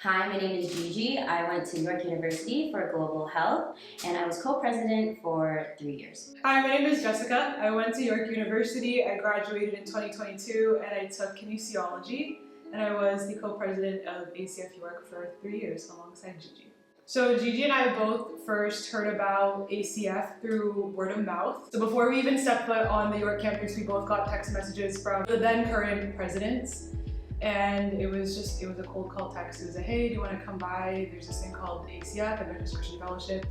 Hi, my name is Gege. I went to York University for global health, and I was co-president for 3 years. Hi, my name is Jessica. I went to York University. I graduated in 2022, and I took kinesiology, and I was the co-president of ACF York for 3 years alongside Gege. So Gege and I both first heard about ACF through word of mouth. So before we even stepped foot on the York campus, we both got text messages from the then current presidents. And it was a cold call text. It was a, hey, do you want to come by? There's this thing called ACF, Adventist Christian Fellowship.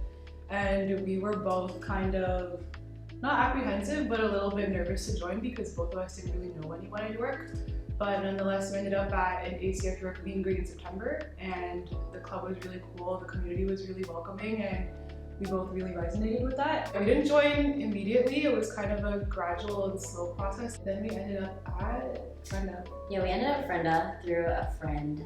And we were both kind of, not apprehensive, but a little bit nervous to join because both of us didn't really know anyone at York. But nonetheless, we ended up at an ACF York meet and greet in September, and the club was really cool, the community was really welcoming, and we both really resonated with that. We didn't join immediately, it was kind of a gradual and slow process. Then we ended up at Frenda. Yeah, we ended up at Frenda through a friend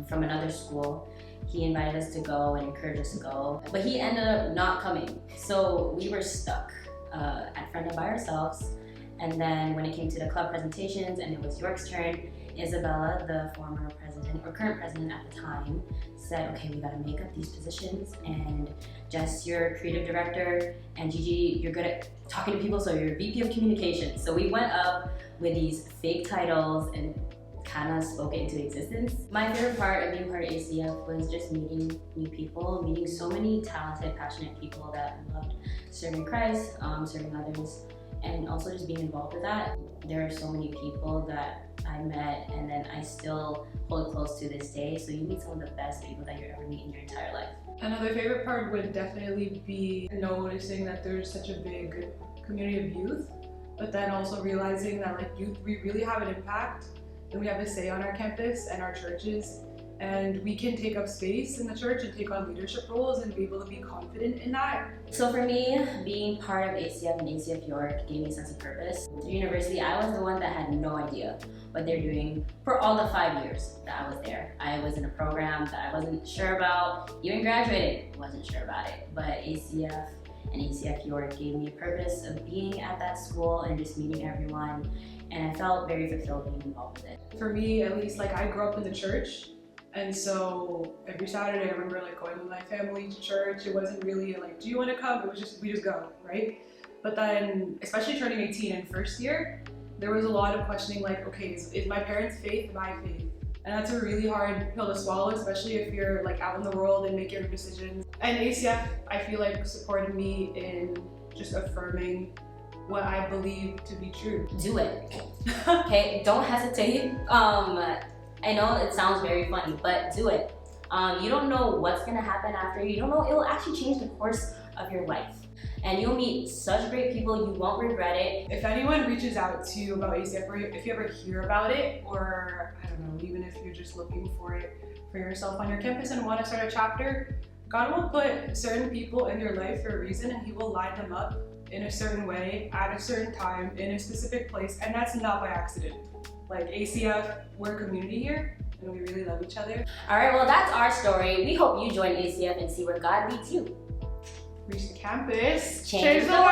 from another school. He invited us to go and encouraged us to go, but he ended up not coming. So we were stuck at Frenda by ourselves. And then when it came to the club presentations and it was York's turn, Isabella, the former president, or current president at the time, said, okay, we gotta make up these positions, and Jess, you're creative director, and Gege, you're good at talking to people, so you're VP of communications. So we went up with these fake titles and kind of spoke it into existence. My favorite part of being part of ACF was just meeting new people, meeting so many talented, passionate people that loved serving Christ, serving others, and also just being involved with that. There are so many people that I met and then I still hold close to this day. So you meet some of the best people that you ever meet in your entire life. Another favorite part would definitely be noticing that there's such a big community of youth, but then also realizing that like youth, we really have an impact and we have a say on our campus and our churches, and we can take up space in the church and take on leadership roles and be able to be confident in that. So for me, being part of ACF and ACF York gave me a sense of purpose. Through university, I was the one that had no idea what they're doing for all the 5 years that I was there. I was in a program that I wasn't sure about, even graduated, wasn't sure about it. But ACF and ACF York gave me a purpose of being at that school and just meeting everyone, and I felt very fulfilled being involved with it. For me, at least, like I grew up in the church, and so every Saturday I remember like going with my family to church. It wasn't really like, do you want to come? It was just, we just go, right? But then, especially turning 18 in first year, there was a lot of questioning like, okay, is my parents' faith my faith? And that's a really hard pill to swallow, especially if you're like out in the world and make your own decisions. And ACF, I feel like, supported me in just affirming what I believe to be true. Do it. Okay, don't hesitate. I know it sounds very funny, but do it. You don't know what's gonna happen after. You don't know, it will actually change the course of your life. And you'll meet such great people, you won't regret it. If anyone reaches out to you about ACF, or if you ever hear about it, or I don't know, even if you're just looking for it for yourself on your campus and want to start a chapter, God will put certain people in your life for a reason, and He will line them up in a certain way, at a certain time, in a specific place, and that's not by accident. Like ACF, we're a community here, and we really love each other. All right, well, that's our story. We hope you join ACF and see where God leads you. Reach the campus, Change the world.